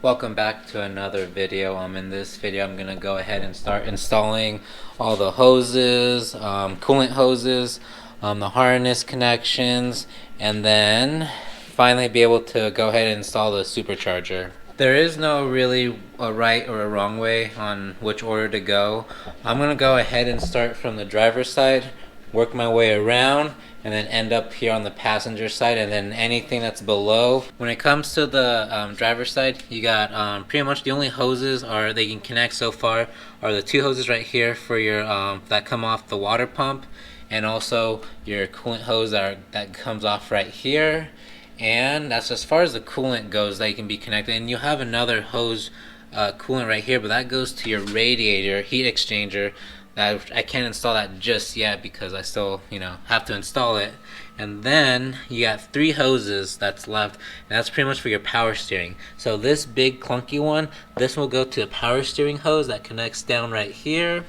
Welcome back to another video. In this video I'm gonna go ahead and start installing all the hoses, coolant hoses, the harness connections, and then finally be able to go ahead and install the supercharger. There is no really a right or a wrong way on which order to go. I'm gonna go ahead and start from the driver's side, work my way around, and then end up here on the passenger side, and then anything that's below. When it comes to the driver's side, you got pretty much the only hoses they can connect so far are the two hoses right here for your that come off the water pump, and also your coolant hose that comes off right here. And that's as far as the coolant goes that can be connected. And you have another hose coolant right here, but that goes to your radiator heat exchanger. I can't install that just yet because I still, have to install it. And then you got three hoses that's left, and that's pretty much for your power steering. So this big clunky one, this will go to the power steering hose that connects down right here.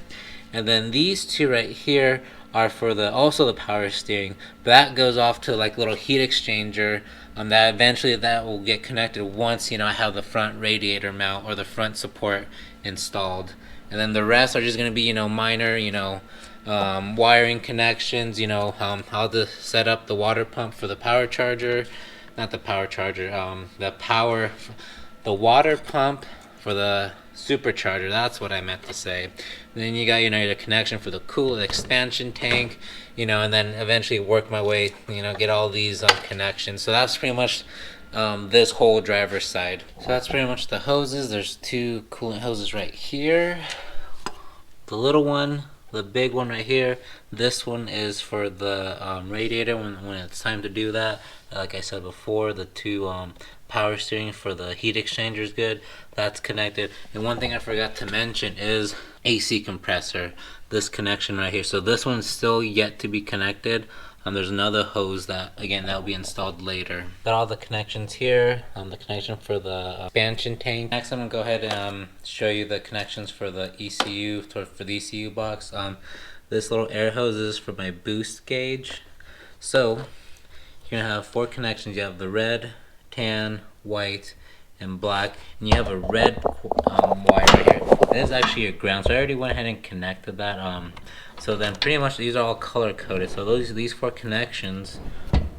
And then these two right here are for also the power steering, but that goes off to like little heat exchanger that eventually that will get connected once I have the front radiator mount or the front support installed. And then the rest are just going to be minor wiring connections, how to set up the water pump for the power charger, not the power charger, the water pump for the supercharger. That's what I meant to say. And then you got your connection for the expansion tank, and then eventually work my way, get all these connections. So that's pretty much this whole driver's side. So that's pretty much the hoses. There's two coolant hoses right here, the little one, the big one right here. This one is for the radiator when it's time to do that. Like I said before, the two power steering for the heat exchanger is good. That's connected. And one thing I forgot to mention is AC compressor, this connection right here. So this one's still yet to be connected. There's another hose that will be installed later. Got all the connections here. The connection for the expansion tank. Next, I'm gonna go ahead and show you the connections for the ECU, for the ECU box. This little air hose is for my boost gauge. So you're gonna have four connections. You have the red, tan, white, and black, and you have a red wire right here. That is actually a ground, so I already went ahead and connected that. So then pretty much these are all color coded. So these four connections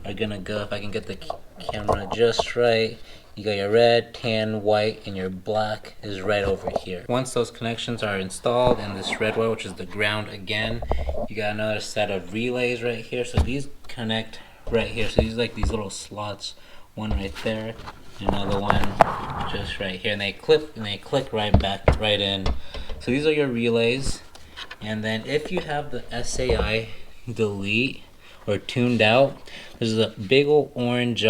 are gonna go, if I can get the camera just right, you got your red, tan, white, and your black is right over here. Once those connections are installed and this red wire, which is the ground again, you got another set of relays right here. So these connect right here. So these are like these little slots, one right there, another one just right here, and they click right in. So these are your relays. And then if you have the SAI delete or tuned out, there's a big old orange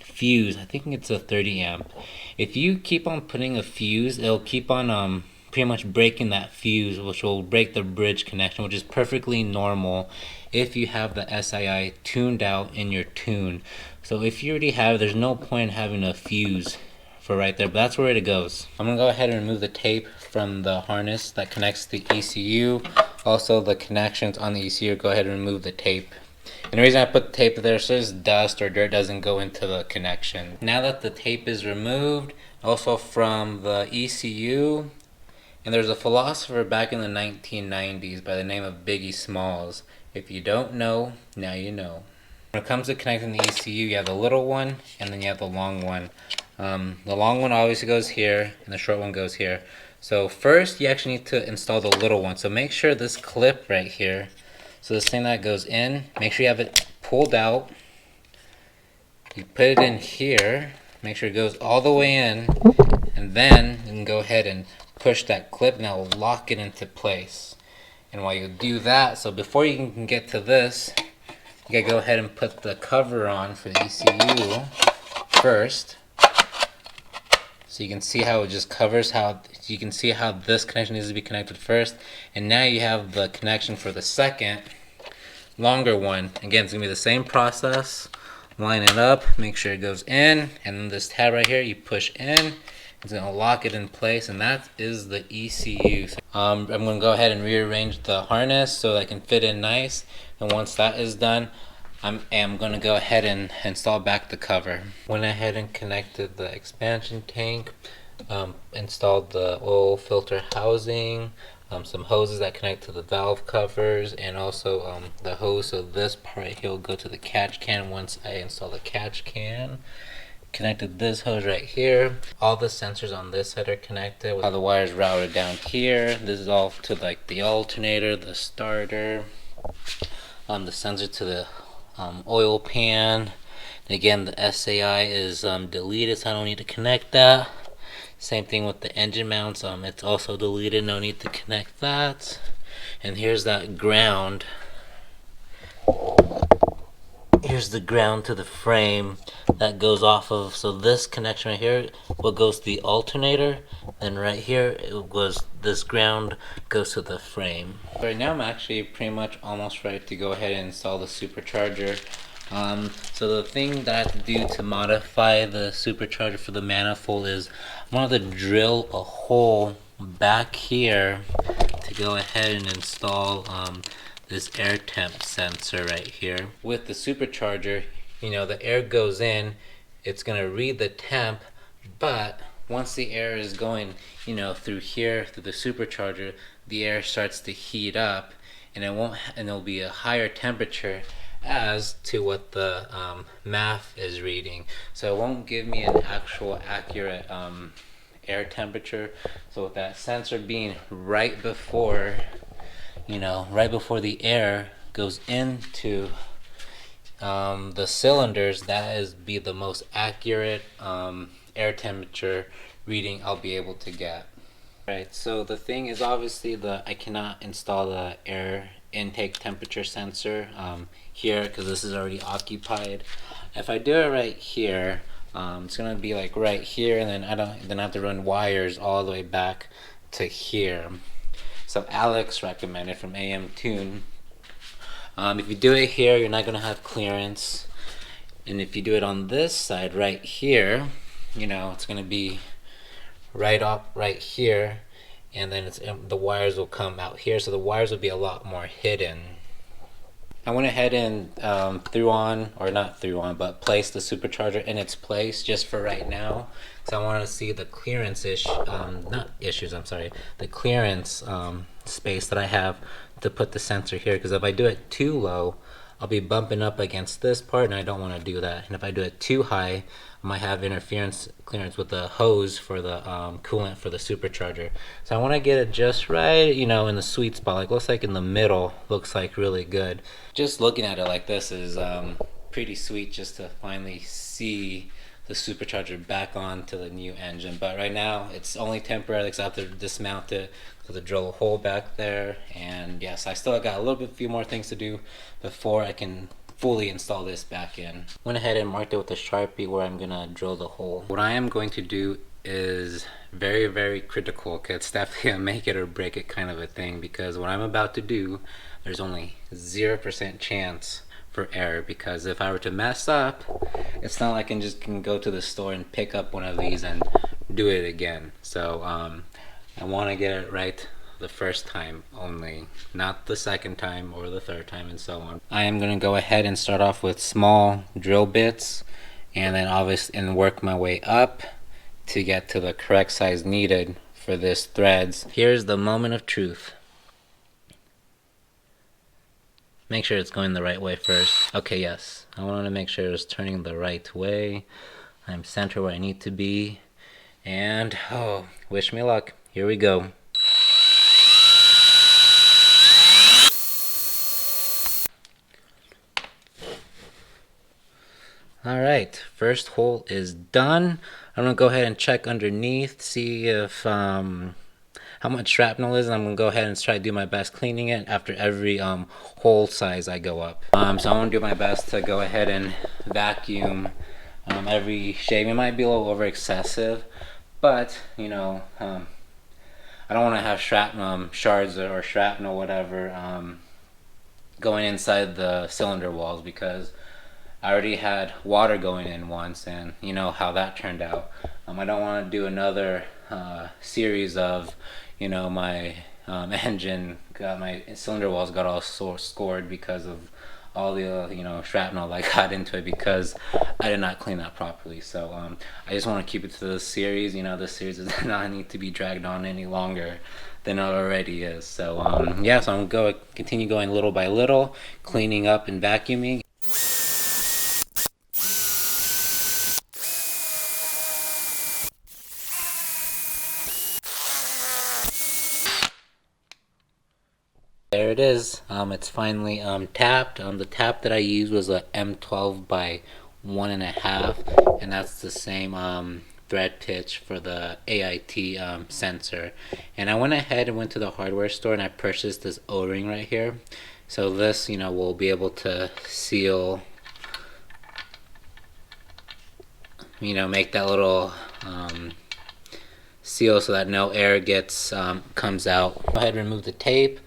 fuse. I think it's a 30 amp. If you keep on putting a fuse, it'll keep on pretty much breaking that fuse, which will break the bridge connection, which is perfectly normal if you have the SII tuned out in your tune. So if you already have it, there's no point in having a fuse for right there, but that's where it goes. I'm gonna go ahead and remove the tape from the harness that connects the ECU. Also the connections on the ECU, go ahead and remove the tape. And the reason I put the tape there so dust or dirt doesn't go into the connection. Now that the tape is removed, also from the ECU, and there's a philosopher back in the 1990s by the name of Biggie Smalls. If you don't know, now you know. When it comes to connecting the ECU, you have the little one and then you have the long one. The long one obviously goes here and the short one goes here. So first you actually need to install the little one. So make sure this clip right here, so this thing that goes in, make sure you have it pulled out. You put it in here, make sure it goes all the way in, and then you can go ahead and push that clip and that will lock it into place. And while you do that, so before you can get to this, you gotta go ahead and put the cover on for the ECU first. So you can see how it just covers, you can see how this connection needs to be connected first. And now you have the connection for the second, longer one. Again, it's gonna be the same process. Line it up, make sure it goes in, and then this tab right here, you push in. It's gonna lock it in place, and that is the ECU. I'm gonna go ahead and rearrange the harness so that it can fit in nice. And once that is done, I am going to go ahead and install back the cover. Went ahead and connected the expansion tank. Installed the oil filter housing, some hoses that connect to the valve covers, and also the hose. So this part here will go to the catch can once I install the catch can. Connected this hose right here. All the sensors on this side are connected. How the wires routed down here. This is all to like the alternator, the starter, the sensor to the oil pan. Again, the SAI is deleted, so I don't need to connect that. Same thing with the engine mounts. It's also deleted. No need to connect that. And here's that ground. Here's the ground to the frame that goes off of. So this connection right here, what goes to the alternator, and right here it was this ground goes to the frame. Right now I'm actually pretty much almost ready to go ahead and install the supercharger. So the thing that I have to do to modify the supercharger for the manifold is I want to drill a hole back here to go ahead and install this air temp sensor right here. With the supercharger, you know, the air goes in, it's gonna read the temp, but once the air is going, you know, through here, through the supercharger, the air starts to heat up, and it'll be a higher temperature as to what the MAF is reading. So it won't give me an actual accurate air temperature. So with that sensor being right before, you know, right before the air goes into the cylinders, that is be the most accurate air temperature reading I'll be able to get. Right, so the thing is obviously I cannot install the air intake temperature sensor here because this is already occupied. If I do it right here, it's gonna be like right here, and then I have to run wires all the way back to here. So Alex recommended from AM Tune, if you do it here, you're not gonna have clearance, and if you do it on this side right here, you know, it's gonna be right up right here, and then the wires will come out here, so the wires will be a lot more hidden. I went ahead and placed the supercharger in its place just for right now. So I want to see the clearance the clearance space that I have to put the sensor here, because if I do it too low, I'll be bumping up against this part, and I don't want to do that. And if I do it too high, I might have interference clearance with the hose for the coolant for the supercharger. So I want to get it just right, you know, in the sweet spot. Like, looks like in the middle, looks like really good. Just looking at it like this is pretty sweet, just to finally see the supercharger back onto the new engine. But right now it's only temporary because I have to dismount it, to drill a hole back there. And yes, I still got a few more things to do before I can fully install this back in. Went ahead and marked it with a Sharpie where I'm gonna drill the hole. What I am going to do is very, very critical, because it's definitely a make it or break it kind of a thing, because what I'm about to do, there's only 0% chance for error, because if I were to mess up, it's not like I can go to the store and pick up one of these and do it again. So I want to get it right the first time only, not the second time or the third time, and so on. I am going to go ahead and start off with small drill bits, and then obviously work my way up to get to the correct size needed for this threads. Here's the moment of truth. Make sure it's going the right way first. Okay, yes. I wanted to make sure it's turning the right way. I'm centered where I need to be. And, oh, wish me luck. Here we go. Alright, first hole is done. I'm going to go ahead and check underneath, see if how much shrapnel is. I'm gonna go ahead and try to do my best cleaning it after every hole size I go up. So I'm gonna do my best to go ahead and vacuum every shave. It might be a little over excessive, but you know, I don't want to have shrapnel shards or shrapnel whatever going inside the cylinder walls, because I already had water going in once, and you know how that turned out. I don't want to do another series of, you know, my engine got, my cylinder walls got all scored because of all the shrapnel that got into it because I did not clean that properly. So I just want to keep it to the series. This series does not need to be dragged on any longer than it already is. So yeah, so I'm going to continue going little by little, cleaning up and vacuuming. There it is. It's finally tapped. The tap that I used was a M12 by 1.5, and that's the same thread pitch for the AIT sensor. And I went ahead and went to the hardware store and I purchased this O-ring right here. So this, will be able to seal, make that little seal so that no air comes out. Go ahead and remove the tape.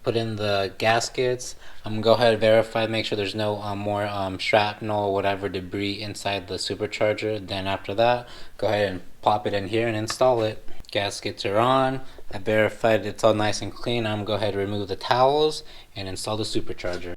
Put in the gaskets. I'm gonna go ahead and verify, make sure there's no more shrapnel or whatever debris inside the supercharger. Then after that, go ahead and pop it in here and install it. Gaskets are on. I verified it's all nice and clean. I'm gonna go ahead and remove the towels and install the supercharger.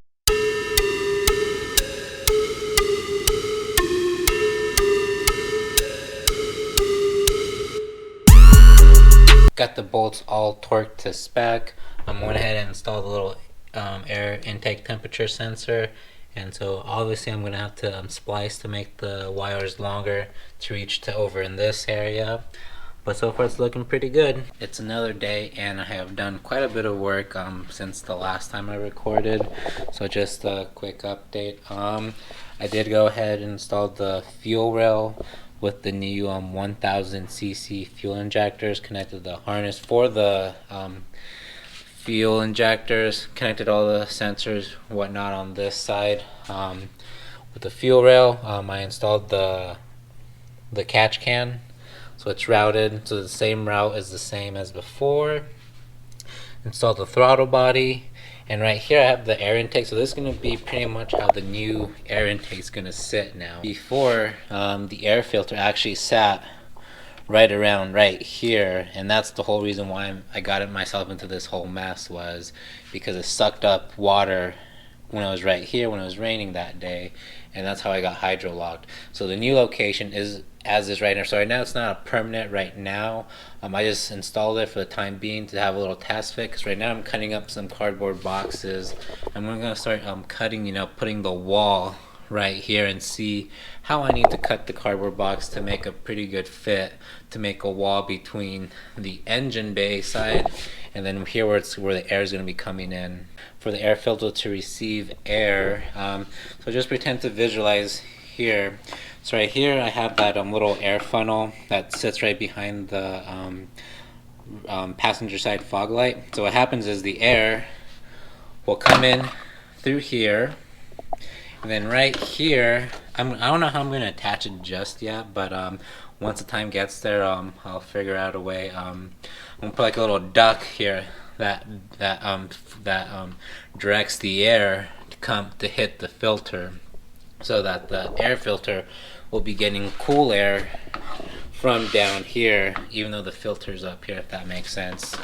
Got the bolts all torqued to spec. I'm going ahead and install the little air intake temperature sensor, and so obviously I'm going to have to splice to make the wires longer to reach to over in this area. But so far it's looking pretty good. It's another day and I have done quite a bit of work since the last time I recorded. So just a quick update. I did go ahead and install the fuel rail with the new 1000cc fuel injectors, connected the harness for the fuel injectors, connected all the sensors, whatnot on this side. With the fuel rail, I installed the catch can, so it's routed, so the same route is the same as before. Installed the throttle body, and right here I have the air intake. So this is going to be pretty much how the new air intake is going to sit now. Before, the air filter actually sat right around right here, and that's the whole reason why I got myself into this whole mess, was because it sucked up water when I was right here when it was raining that day, and that's how I got hydro locked. So the new location is as is right now. So right now it's not a permanent right now. I just installed it for the time being to have a little test fit, because right now I'm cutting up some cardboard boxes. I'm going to start cutting, putting the wall right here and see how I need to cut the cardboard box to make a pretty good fit, to make a wall between the engine bay side and then here where the air is going to be coming in for the air filter to receive air. So just pretend to visualize here. So right here I have that little air funnel that sits right behind the passenger side fog light. So what happens is the air will come in through here, and then right here, I don't know how I'm going to attach it just yet, but once the time gets there, I'll figure out a way. I'm going to put like a little duct here that directs the air to hit the filter, so that the air filter will be getting cool air from down here, even though the filter's up here, if that makes sense.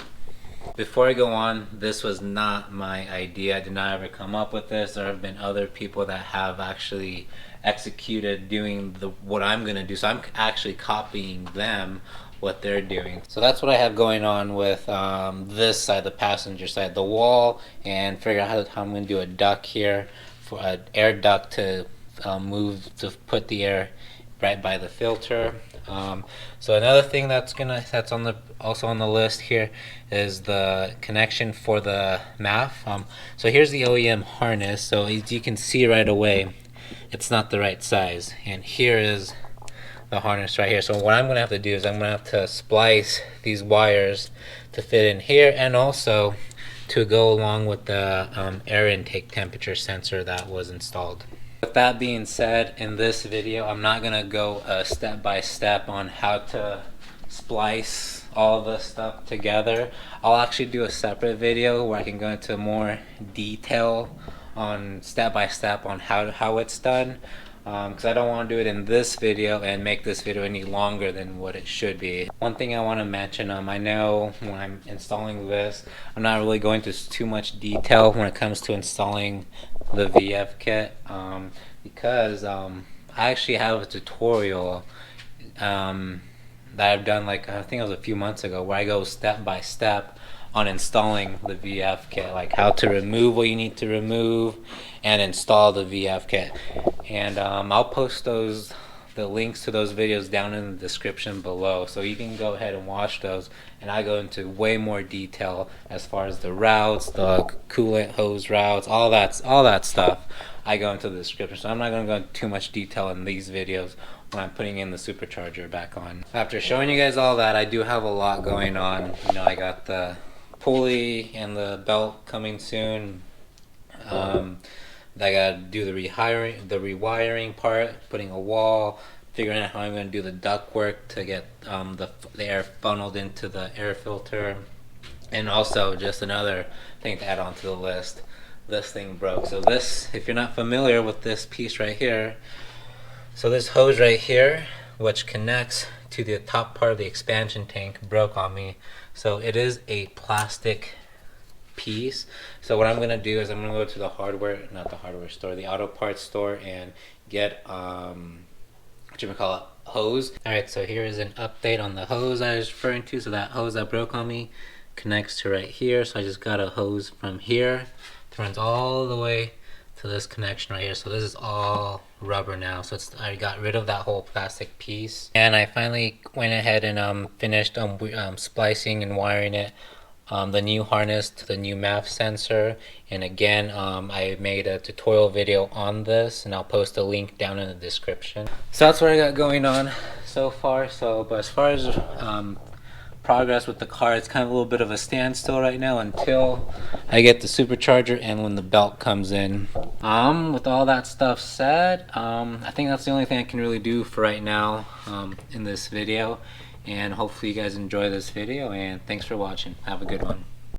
Before I go on, this was not my idea. I did not ever come up with this. There have been other people that have actually executed doing what I'm going to do. So I'm actually copying them, what they're doing. So that's what I have going on with this side, the passenger side, the wall, and figure out how I'm going to do a duct here, for an air duct to move to put the air right by the filter. So another thing that's also on the list here is the connection for the MAF. So here's the OEM harness. So as you can see right away, it's not the right size, and here is the harness right here. So what I'm going to have to do is I'm going to have to splice these wires to fit in here, and also to go along with the air intake temperature sensor that was installed. With that being said, in this video I'm not going to go step by step on how to splice all the stuff together. I'll actually do a separate video where I can go into more detail on step by step on how it's done, because I don't want to do it in this video and make this video any longer than what it should be. One thing I want to mention, I know when I'm installing this, I'm not really going into too much detail when it comes to installing the VF kit, because I actually have a tutorial that I've done, like I think it was a few months ago, where I go step by step on installing the VF kit, like how to remove what you need to remove and install the VF kit. And I'll post the links to those videos down in the description below, so you can go ahead and watch those, and I go into way more detail as far as the routes, the coolant hose routes, all that stuff. I go into the description, so I'm not going to go into too much detail in these videos when I'm putting in the supercharger back on. After showing you guys all that, I do have a lot going on. You know, I got the pulley and the belt coming soon. I gotta do the rewiring part, putting a wall, figuring out how I'm gonna do the duct work to get the air funneled into the air filter, and also just another thing to add on to the list. This thing broke. So this, if you're not familiar with this piece right here, so this hose right here, which connects to the top part of the expansion tank, broke on me. So it is a plastic piece. So what I'm gonna do is I'm gonna go to the the auto parts store, and get hose. Alright, so here is an update on the hose I was referring to. So that hose that broke on me connects to right here. So I just got a hose from here. It runs all the way to this connection right here. So this is all rubber now. So I got rid of that whole plastic piece, and I finally went ahead and finished splicing and wiring it. The new harness to the new MAF sensor, and again I made a tutorial video on this, and I'll post a link down in the description. So that's what I got going on so far. But as far as progress with the car, it's kind of a little bit of a standstill right now until I get the supercharger and when the belt comes in. With all that stuff said, I think that's the only thing I can really do for right now in this video. And hopefully you guys enjoy this video, and thanks for watching. Have a good one.